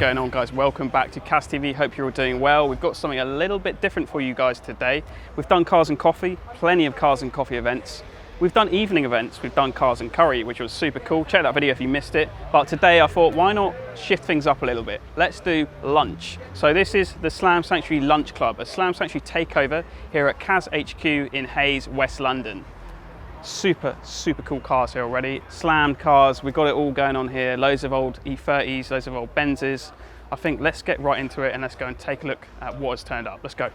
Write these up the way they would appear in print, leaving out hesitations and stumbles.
going on, guys? Welcome back to Cas TV. Hope you're all doing well. We've got something a little bit different for you guys today. We've done cars and coffee, plenty of cars and coffee events. We've done evening events, we've done cars and curry, which was super cool. Check that video if you missed it. But today I thought, why not shift things up a little bit? Let's do lunch. So this is the Slam Sanctuary Lunch Club, a Slam Sanctuary takeover here at Cas HQ in Hayes, West London. Super cool cars here already. Slammed cars, we've got it all going on here. Loads of old E30s, loads of old Benzes. I think let's get right into it and let's go and take a look at what has turned up. Let's go.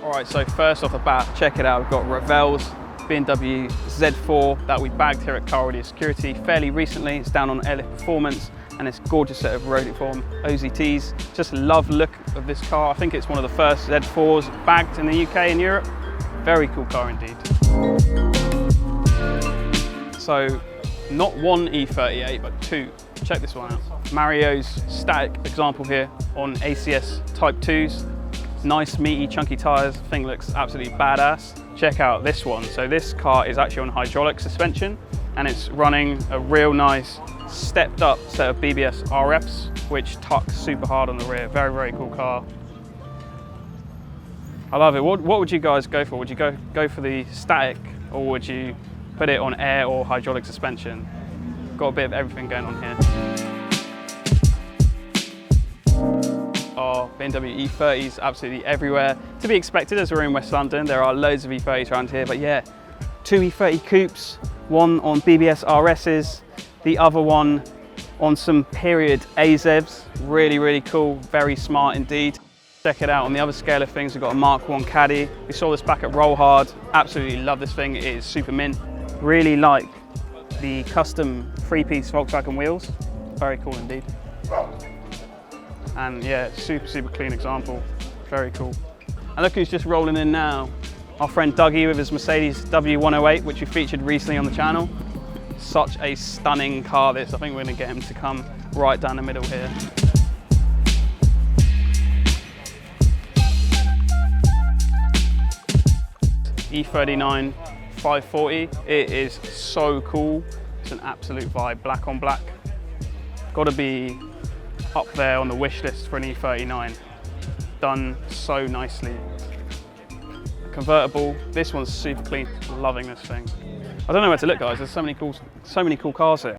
Alright, so first off the bat, check it out. We've got Ravel's BMW Z4 that we bagged here at Car Audio Security fairly recently. It's down on Airlift Performance and it's a gorgeous set of Rotiform OZTs. Just love the look of this car. I think it's one of the first Z4s bagged in the UK and Europe. Very cool car indeed. So not one E38 but two. Check this one out. Mario's static example here on ACS Type 2s. Nice meaty chunky tyres, thing looks absolutely badass. Check out this one. So this car is actually on hydraulic suspension and it's running a real nice stepped up set of BBS RFs which tuck super hard on the rear. Very cool car. I love it. What would you guys go for? Would you go for the static or would you put it on air or hydraulic suspension? Got a bit of everything going on here. Our BMW E30s absolutely everywhere. To be expected as we're in West London, there are loads of E30s around here, but yeah, two E30 Coupes, one on BBS RSs, the other one on some period AZEVs. Really cool, very smart indeed. Check it out. On the other scale of things, we've got a Mark 1 Caddy. We saw this back at Roll Hard. Absolutely love this thing. It is super mint. Really like the custom 3-piece Volkswagen wheels. Very cool indeed. And yeah, super clean example. Very cool. And look who's just rolling in now. Our friend Dougie with his Mercedes W108, which we featured recently on the channel. Such a stunning car this. I think we're gonna get him to come right down the middle here. E39 540. It is so cool. It's an absolute vibe, black on black. Gotta be up there on the wish list for an E39. Done so nicely. A convertible, this one's super clean, loving this thing. I don't know where to look, guys, there's so many cool cars here.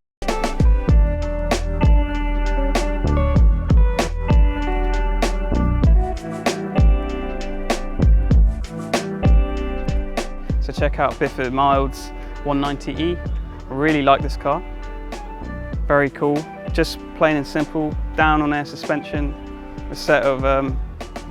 So check out Bifford Mild's 190E. I really like this car. Very cool. Just plain and simple, down on air suspension. A set of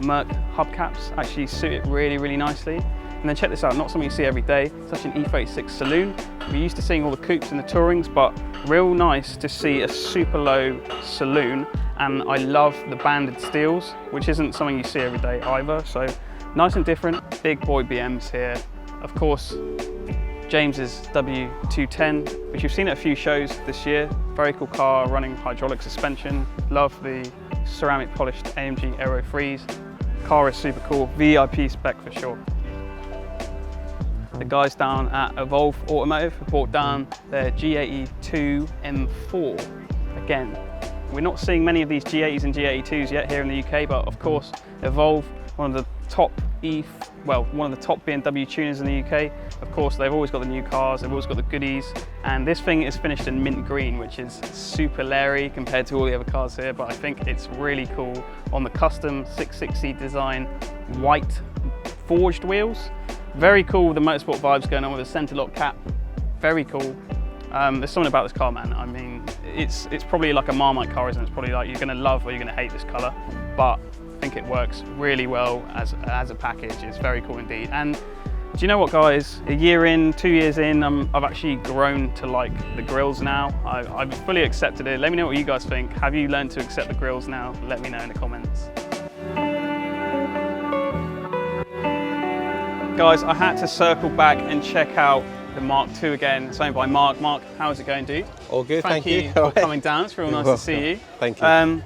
Merc hubcaps actually suit it really nicely. And then check this out, not something you see every day, such an E36 saloon. We're used to seeing all the coupes and the tourings, but real nice to see a super low saloon. And I love the banded steels, which isn't something you see every day either. So nice and different, big boy BMs here. Of course, James's W210, which you've seen at a few shows this year. Very cool car, running hydraulic suspension. Love the ceramic polished AMG Aero Freeze. Car is super cool, VIP spec for sure. The guys down at Evolve Automotive have brought down their G82 M4. Again, we're not seeing many of these G80s and G82s yet here in the UK, but of course, Evolve, one of the top BMW tuners in the UK. Of course, they've always got the new cars, they've always got the goodies, and this thing is finished in mint green, which is super leery compared to all the other cars here, but I think it's really cool on the custom 660 design white forged wheels. Very cool, the motorsport vibes going on with a center lock cap. Very cool. There's something about this car, man. I mean, it's probably like a Marmite car, isn't it? It's probably like you're gonna love or you're gonna hate this color, but I think it works really well as a package. It's very cool indeed. And do you know what, guys? A year in, 2 years in, I've actually grown to like the grills now. I've fully accepted it. Let me know what you guys think. Have you learned to accept the grills now? Let me know in the comments. Guys, I had to circle back and check out the Mark II again. It's owned by Mark. Mark, how is it going, dude? All good, thank you. For coming down. It's real nice to see you. Thank you.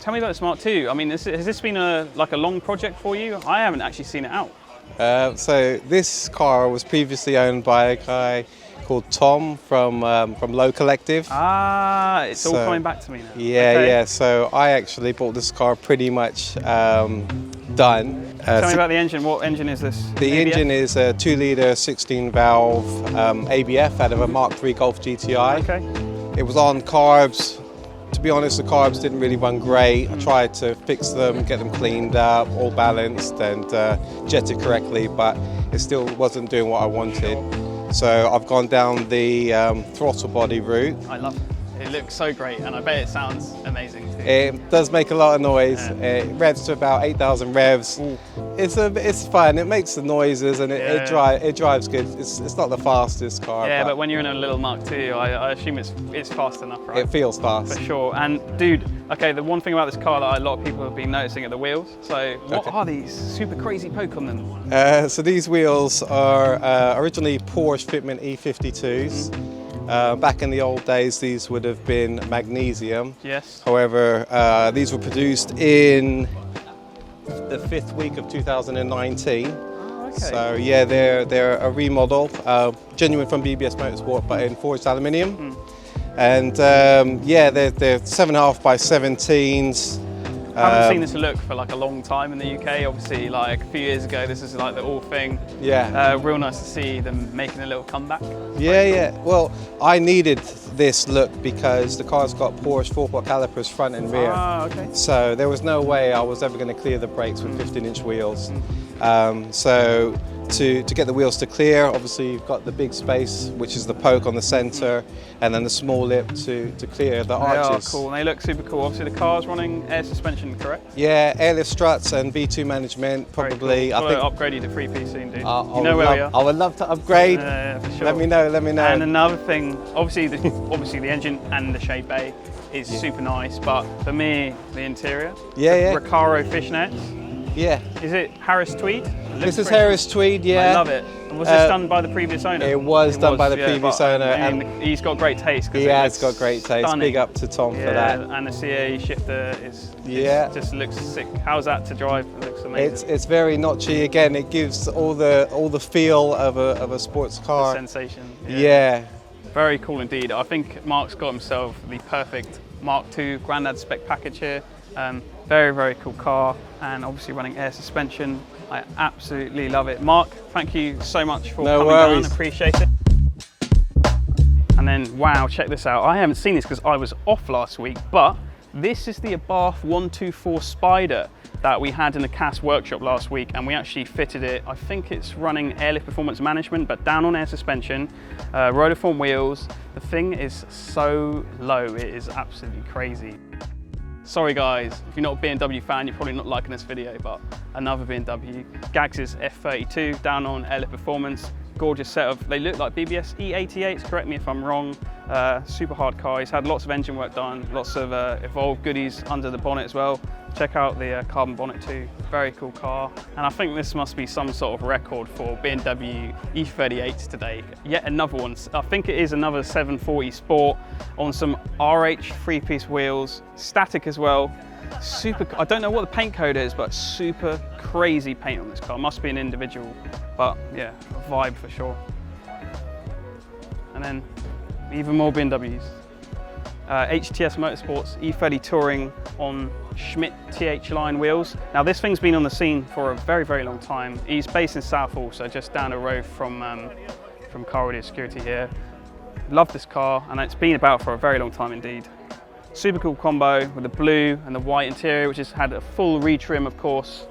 Tell me about the Mark II. I mean, has this been like a long project for you? I haven't actually seen it out. So this car was previously owned by a guy called Tom from Low Collective. Ah, it's all coming back to me now. Yeah, okay. yeah. So I actually bought this car pretty much done. Tell me about the engine. What engine is this? The ABF? engine is a 2-litre 16-valve ABF out of a Mk2 Golf GTI. Okay. It was on carbs. To be honest, the carbs didn't really run great. I tried to fix them, get them cleaned up, all balanced and jetted correctly, but it still wasn't doing what I wanted. So I've gone down the throttle body route. I love it. It looks so great, and I bet it sounds amazing too. It does make a lot of noise. Yeah. It revs to about 8,000 revs. Ooh. It's fun. It makes the noises and it drives good. It's not the fastest car. Yeah, but when you're in a little Mk2, I assume it's fast enough, right? It feels fast. For sure. And dude, okay, the one thing about this car that a lot of people have been noticing are the wheels. So what are these? Super crazy poke on them. So these wheels are originally Porsche fitment E52s. Back in the old days, these would have been magnesium. Yes. However, these were produced in the 5th week of 2019. Oh, okay. So yeah, they're a remodel, genuine from BBS Motorsport, but in forged aluminium. And yeah, they're 7.5 by 17s. I haven't seen this look for like a long time in the UK. Obviously, like a few years ago, this is like the all thing. Yeah. Real nice to see them making a little comeback. Yeah, yeah. Well, I needed this look because the car's got Porsche 4-pot calipers front and rear. Ah, okay. So there was no way I was ever going to clear the brakes with 15-inch wheels. So to get the wheels to clear, obviously you've got the big space, which is the poke on the centre, and then the small lip to clear the arches. They are cool, and they look super cool. Obviously the car's running air suspension, correct? Yeah, airlift struts and V2 management, probably. Cool. I think upgrade you to 3P soon, dude. I you know where we are. I would love to upgrade. For sure. Let me know, let me know. And another thing, obviously the engine and the shade bay is super nice, but for me, the interior. Yeah, yeah. Recaro fishnets. Yeah. Is it Harris Tweed? This is Harris Tweed, yeah. I love it. Was this done by the previous owner? It was done by the previous owner. I mean, and he's got great taste. He has got great taste. Stunning. Big up to Tom for that. And the CA shifter just looks sick. How's that to drive? It looks amazing. It's very notchy. Again, it gives all the feel of a sports car. The sensation. Yeah. Very cool indeed. I think Mark's got himself the perfect Mark II Grandad spec package here. Very, very cool car, and obviously running air suspension. I absolutely love it. Mark, thank you so much for coming down. Appreciate it. And then, wow, check this out. I haven't seen this because I was off last week, but this is the Abarth 124 Spider that we had in the CAS workshop last week, and we actually fitted it. I think it's running airlift performance management, but down on air suspension, rotiform wheels. The thing is so low, it is absolutely crazy. Sorry guys, if you're not a BMW fan, you're probably not liking this video, but another BMW. Gags's F32 down on airlift performance. Gorgeous setup. They look like BBS E38s, correct me if I'm wrong. Super hard car. He's had lots of engine work done, lots of evolved goodies under the bonnet as well. Check out the carbon bonnet too. Very cool car. And I think this must be some sort of record for BMW E38s today. Yet another one. I think it is another 740 Sport on some RH 3-piece wheels, static as well. Super, I don't know what the paint code is, but super crazy paint on this car. Must be an individual, but yeah, a vibe for sure. And then even more BMWs. HTS Motorsports E30 Touring on Schmidt TH line wheels. Now this thing's been on the scene for a very, very long time. He's based in Southall, so just down the road from Car Radio Security here. Love this car, and it's been about for a very long time indeed. Super cool combo with the blue and the white interior, which has had a full retrim, of course.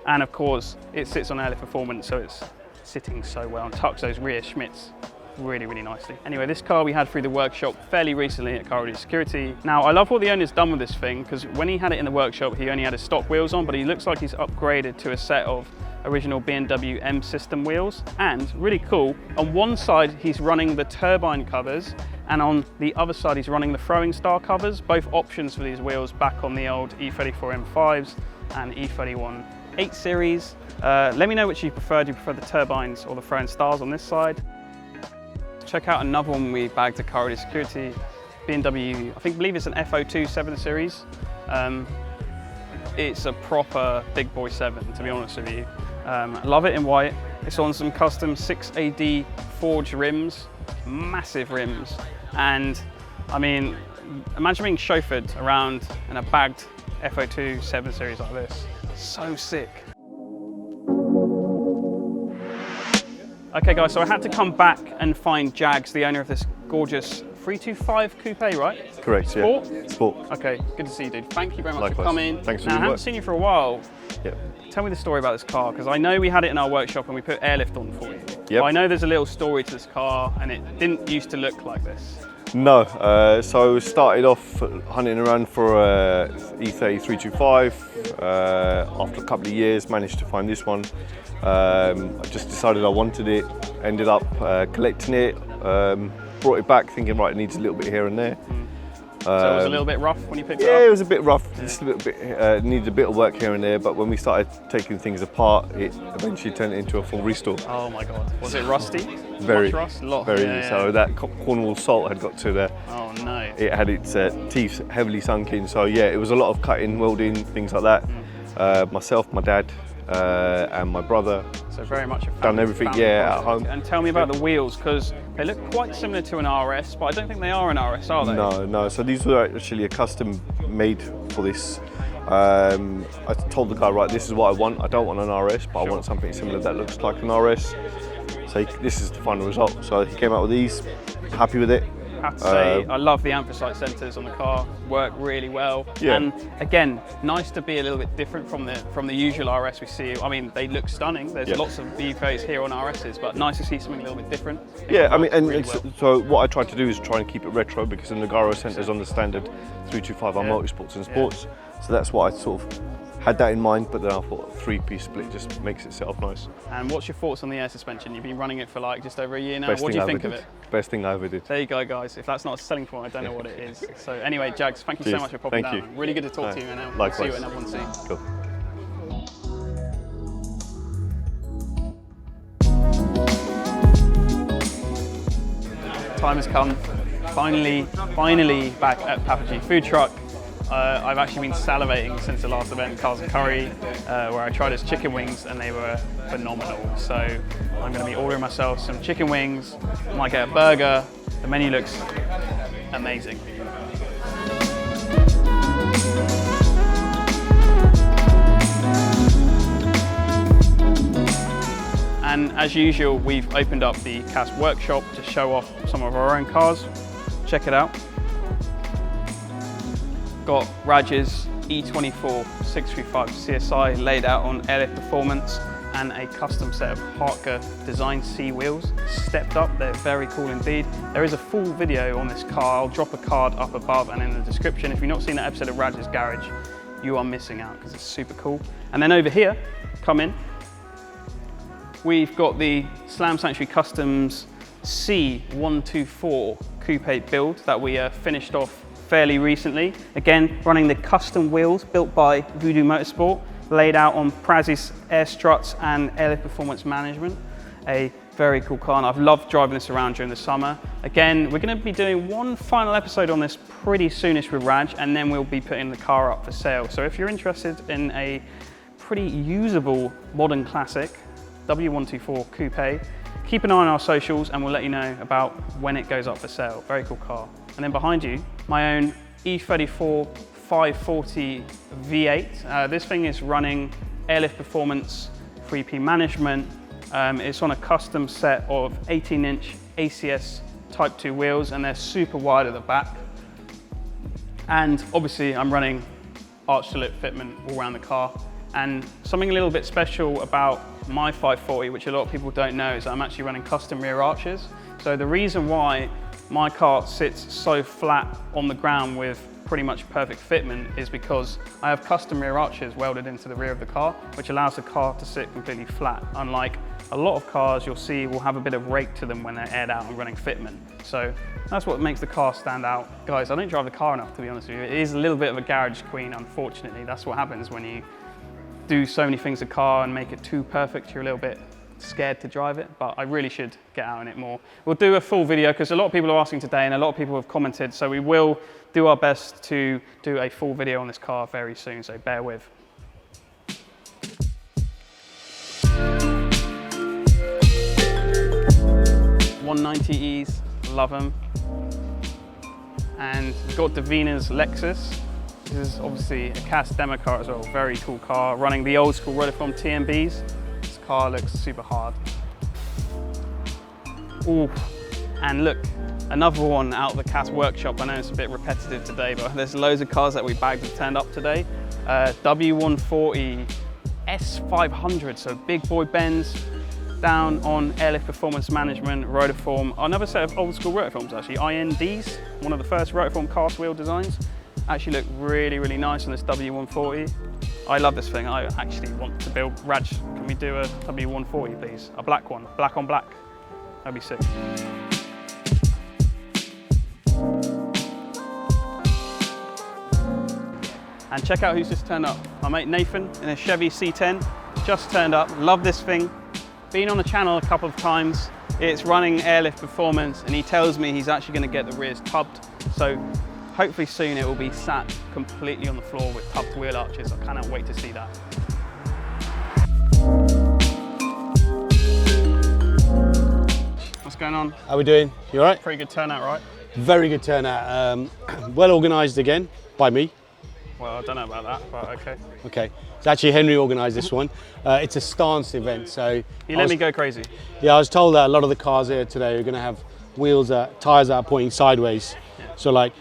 And of course, it sits on airlift performance, so it's sitting so well and tucks those rear Schmidts really, really nicely. Anyway, this car we had through the workshop fairly recently at Car Radio Security. Now, I love what the owner's done with this thing, because when he had it in the workshop, he only had his stock wheels on, but he looks like he's upgraded to a set of original BMW M system wheels. And really cool, on one side, he's running the turbine covers, and on the other side, he's running the throwing star covers, both options for these wheels back on the old E34 M5s and E31 8 Series. Let me know which you prefer. Do you prefer the turbines or the throwing stars on this side? Check out another one we bagged at Car Radio Security. BMW, I believe it's an F02 7 Series. It's a proper big boy 7, to be honest with you. Love it in white. It's on some custom 6AD forged rims, massive rims. And I mean, imagine being chauffeured around in a bagged FO2 7 Series like this. So sick. Okay guys, so I had to come back and find Jags, the owner of this gorgeous 325 Coupe, right? Correct, Sport? yeah. Sport. Okay, good to see you, dude. Thank you very much Likewise. for coming. Thanks for now, your I haven't work. seen you for a while. Yep. Tell me the story about this car, because I know we had it in our workshop and we put airlift on for you. Yep. But I know there's a little story to this car and it didn't used to look like this. No, so started off hunting around for a E30 325. After a couple of years, managed to find this one. I just decided I wanted it, ended up collecting it, brought it back thinking, right, it needs a little bit here and there. So it was a little bit rough when you picked it up? Yeah, it was a bit rough, just a little bit, needed a bit of work here and there, but when we started taking things apart, it eventually turned into a full restore. Oh my God, was it rusty? Very, much rust? A lot. very. Yeah, yeah. So that Cornwall salt had got to there. Oh no. It had its teeth heavily sunk in, so yeah, it was a lot of cutting, welding, things like that. Myself, my dad, and my brother. So very much a family, Done everything, family yeah, project. at home. And tell me about the wheels, because they look quite similar to an RS, but I don't think they are an RS, are they? No, no. So these were actually a custom made for this. I told the guy, right, this is what I want. I don't want an RS, but I want something similar that looks like an RS. So this is the final result. So he came out with these. Happy with it. I have to say, I love the anthracite centers on the car. Work really well. Yeah. And again, nice to be a little bit different from the usual RS we see. I mean, they look stunning. There's lots of V-Phase here on RSs, but nice to see something a little bit different. Yeah, I mean, and really so what I tried to do is try and keep it retro, because the Nagaro centers on the standard 325 are motorsports and sports. So that's what I sort of had that in mind, but then I thought a three-piece split just makes itself nice. And what's your thoughts on the air suspension? You've been running it for like just over a year now. Best What do thing you I think ever of did. it? Best thing I ever did. There you go, guys. If that's not a selling point, I don't know what it is. So anyway, Jags, thank you so Cheers. much for popping Thank down. you. Really good to talk to you, and I'll Likewise. see you at another one soon. Cool. Time has come. Finally back at Papa G Food Truck. I've actually been salivating since the last event, Cars and Curry, where I tried his chicken wings and they were phenomenal. So I'm going to be ordering myself some chicken wings, might get a burger. The menu looks amazing. And as usual, we've opened up the CAS workshop to show off some of our own cars. Check it out. Got Raj's E24 635 CSI laid out on airlift performance and a custom set of Hartka design C wheels, stepped up. They're very cool indeed. There is a full video on this car. I'll drop a card up above and in the description. If you've not seen that episode of Raj's Garage, you are missing out because it's super cool. And then over here, come in, we've got the Slam Sanctuary Customs C124 Coupe build that we finished off fairly recently. Again, running the custom wheels built by VW Motorsport, laid out on Prazzi's air struts and airlift performance management. A very cool car, and I've loved driving this around during the summer. Again, we're going to be doing one final episode on this pretty soonish with Raj, and then we'll be putting the car up for sale. So if you're interested in a pretty usable modern classic W124 Coupe, keep an eye on our socials and we'll let you know about when it goes up for sale. Very cool car. And then behind you, my own E34 540 V8. This thing is running airlift performance, 3P management. It's on a custom set of 18-inch ACS Type 2 wheels, and they're super wide at the back. And obviously I'm running arch to lip fitment all around the car. And something a little bit special about my 540, which a lot of people don't know, is that I'm actually running custom rear arches. So the reason why my car sits so flat on the ground with pretty much perfect fitment is because I have custom rear arches welded into the rear of the car, which allows the car to sit completely flat. Unlike a lot of cars you'll see will have a bit of rake to them when they're aired out and running fitment. So that's what makes the car stand out. Guys, I don't drive the car enough, to be honest with you. It is a little bit of a garage queen, unfortunately. That's what happens when you do so many things to the car and make it too perfect. You're a little bit scared to drive it, but I really should get out in it more. We'll do a full video because a lot of people are asking today and a lot of people have commented, so we will do our best to do a full video on this car very soon, so bear with. 190Es, love them. And we've got Davina's Lexus. This is obviously a cast demo car as well, very cool car, running the old school Rotiform TMBs. This car looks super hard. Ooh, and look, another one out of the cast workshop. I know it's a bit repetitive today, but there's loads of cars that we bagged that turned up today. W140 S500, so big boy Benz, down on airlift performance management, Rotiform. Another set of old school Rotiforms actually, INDs, one of the first Rotiform cast wheel designs. Actually look really, really nice on this W140. I love this thing. I actually want to build, Raj, can we do a W140 please? A black one, black on black. That'd be sick. And check out who's just turned up. My mate Nathan in a Chevy C10, just turned up. Love this thing. Been on the channel a couple of times. It's running airlift performance, and he tells me he's actually going to get the rears tubbed. So hopefully soon it will be sat completely on the floor with tubbed wheel arches. I cannot wait to see that. What's going on? How we doing? You all right? Pretty good turnout, right? Very good turnout. Well organised again by me. Well, I don't know about that, but okay. Okay, it's actually Henry organised this one. It's a stance event, so You let me go crazy. Yeah, I was told that a lot of the cars here today are going to have wheels, tyres that are pointing sideways. Yeah. So like,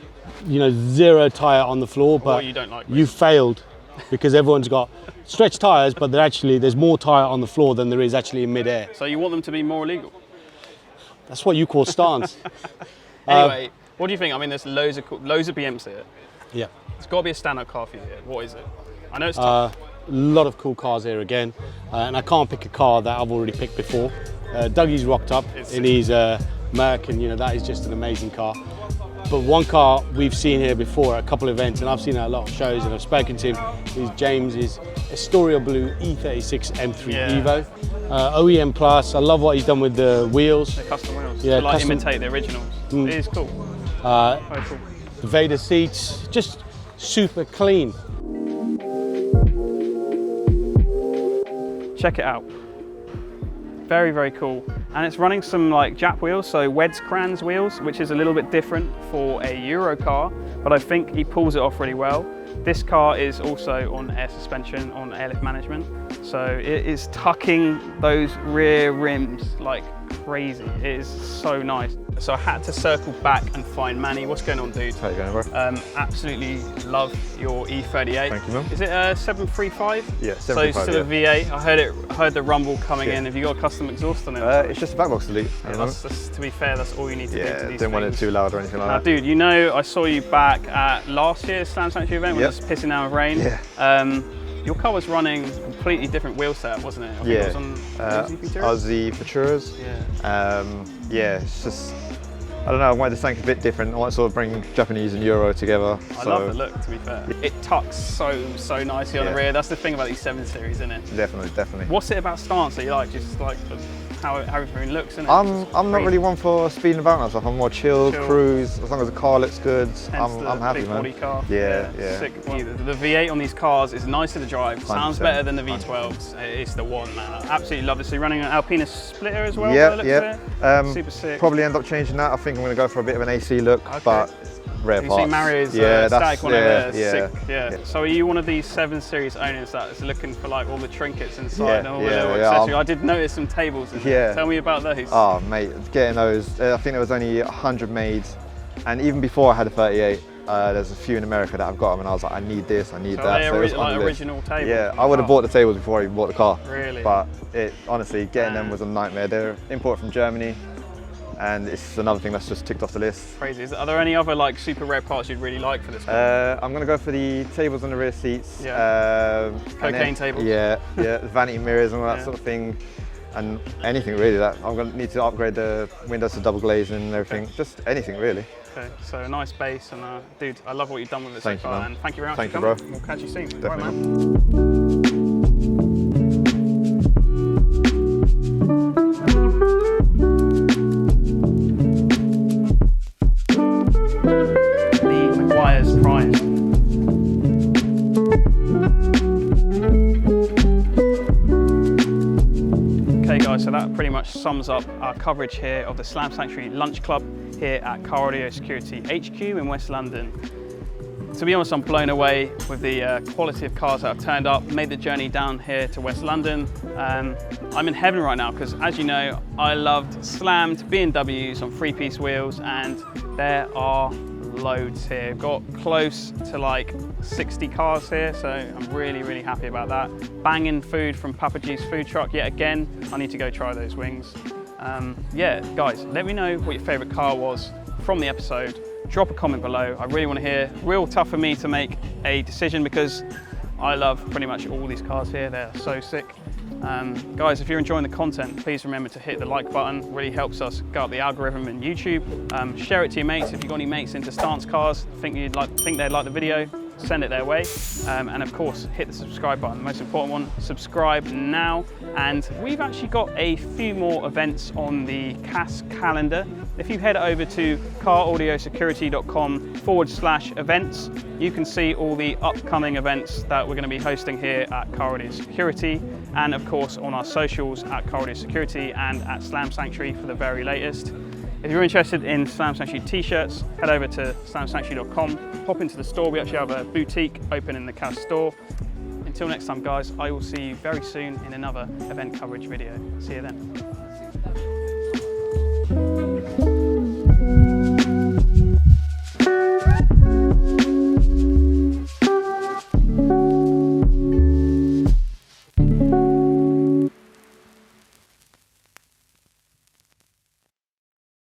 you know, zero tyre on the floor, but What you don't like, you failed because everyone's got stretched tyres, but there's more tyre on the floor than there is actually in mid-air. So you want them to be more illegal? That's what you call stance. Anyway, what do you think? I mean, there's loads of BMs here. Yeah. It's got to be a standout car for you here. What is it? I know it's tough. A lot of cool cars here again, and I can't pick a car that I've already picked before. Dougie's rocked up in his Merc, and you know that is just an amazing car. But one car we've seen here before at a couple of events, and I've seen it at a lot of shows, and I've spoken to him, is James's Astoria Blue E36 M3 Evo. OEM Plus, I love what he's done with the wheels. They're custom wheels. Yeah, to like custom. imitate the originals. It is cool. Very cool. The Vader seats, just super clean. Check it out. Very, very cool. And it's running some like Jap wheels, so Wedge-Crans wheels, which is a little bit different for a Euro car, but I think he pulls it off really well. This car is also on air suspension, on airlift management. So it is tucking those rear rims like crazy. It is so nice. So I had to circle back and find Manny. What's going on, dude? How you going, bro? Absolutely love your E38. Thank you, man. Is it a 735? Yeah, 735, So still a V8. I heard the rumble coming in. Have you got a custom exhaust on it? It's just a back box delete. To be fair, that's all you need to do to Yeah, these didn't want it things. too loud or anything like Now, that. dude, you know I saw you back at last year's Slam Sanctuary event when it was pissing down with rain. Yeah. Your car was running a completely different wheel setup, wasn't it? I think it was on Aussie Futuras. Yeah. It's just, I don't know, I wanted to something a bit different. I want to sort of bring Japanese and Euro together. I love the look, to be fair. It tucks so nicely on the rear. That's the thing about these 7 Series, isn't it? Definitely. What's it about stance that you like? Just like how everything looks, isn't it? I'm not really one for speeding about and stuff. I'm more chill, cruise. As long as the car looks good, I'm happy, big man. body car. Yeah. Sick. The V8 on these cars is nicer to drive. Sounds 100%. better than the V12s. It's the one, man. I absolutely love this. So you're running an Alpina splitter as well. Super sick. Probably end up changing that. I think I'm going to go for a bit of an AC look, but rare You parts. see Mario's static one over there. Sick. Yeah. So are you one of these 7 Series owners that is looking for like all the trinkets inside and all the little accessories? I did notice some tables in there. Tell me about those. Oh mate, getting those. I think there was only 100 made, and even before I had a 38, there's a few in America that I've got them, and I was like, I need this, I need that. So they're like original tables? Yeah, I would have bought the tables before I even bought the car. Really? But honestly, getting them was a nightmare. They're imported from Germany, and it's another thing that's just ticked off the list. Crazy. Are there any other like super rare parts you'd really like for this one? I'm going to go for the tables on the rear seats. Cocaine tables. Yeah, the vanity mirrors and all that sort of thing. And anything really, that I'm going to need to upgrade the windows to double glazing and everything. Just anything really. Okay, so a nice base, and dude, I love what you've done with it Thank so you, far, man. and thank you very much Thank for you, coming. bro. We'll catch you soon. Definitely. All right, man. Lee McGuire's Prime. Okay guys, so that pretty much much sums up our coverage here of the Slam Sanctuary Lunch Club here at Car Audio Security HQ in West London. To be honest, I'm blown away with the quality of cars that have turned up, made the journey down here to West London. I'm in heaven right now because, as you know, I loved slammed BMWs on 3-piece wheels, and there are loads here. Got close to like 60 cars here, so I'm really happy about that. Banging food from Papa G's food truck yet again. I need to go try those wings. Yeah, guys, let me know what your favourite car was from the episode. Drop a comment below. I really want to hear. Real tough for me to make a decision because I love pretty much all these cars here. They're so sick. Guys, if you're enjoying the content, please remember to hit the like button. It really helps us go up the algorithm in YouTube. Share it to your mates. If you've got any mates into stance cars, think they'd like the video, send it their way. And of course, hit the subscribe button, the most important one. Subscribe now. And we've actually got a few more events on the CAS calendar. If you head over to caraudioSecurity.com/events, you can see all the upcoming events that we're going to be hosting here at Car Audio Security, and of course on our socials at Car Audio Security and at Slam Sanctuary for the very latest. If you're interested in Slam Sanctuary t-shirts, head over to slamsanctuary.com, pop into the store. We actually have a boutique open in the CAS store. Until next time, guys, I will see you very soon in another event coverage video. See you then.